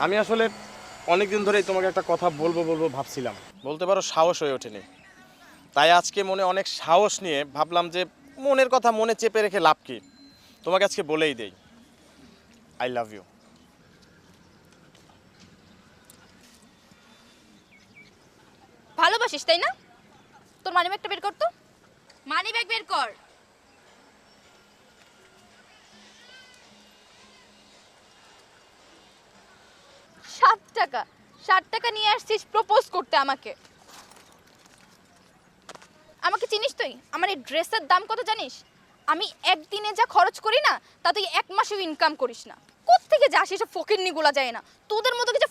আমি আসলে অনেক দিন ধরেই তোমাকে একটা কথা বলবো বলবো ভাবছিলাম, বলতে পারো সাহস হয়ে ওঠেনি। তাই আজকে মনে অনেক সাহস নিয়ে ভাবলাম যে মনের কথা মনে চেপে রেখে লাভ কি, তোমাকে আজকে বলেই দেই, আই লাভ ইউ। ভালোবাসিস তাই না? তোর মানিব্যাগটা বের কর তো। মানিব্যাগ বের কর। 7 টাকা, 7 টাকা নিয়ে আসছিস প্রপোজ করতে আমাকে। আমাকে চিনিস তুই? আমার এই ড্রেসের দাম কত জানিস? আমি একদিনে যা খরচ করি না তা তুই 1 মাসেও ইনকাম করিস না। কোত্থেকে যাস এসব ফকিন্নিগুলা যায় না, তোদের মতো কিছু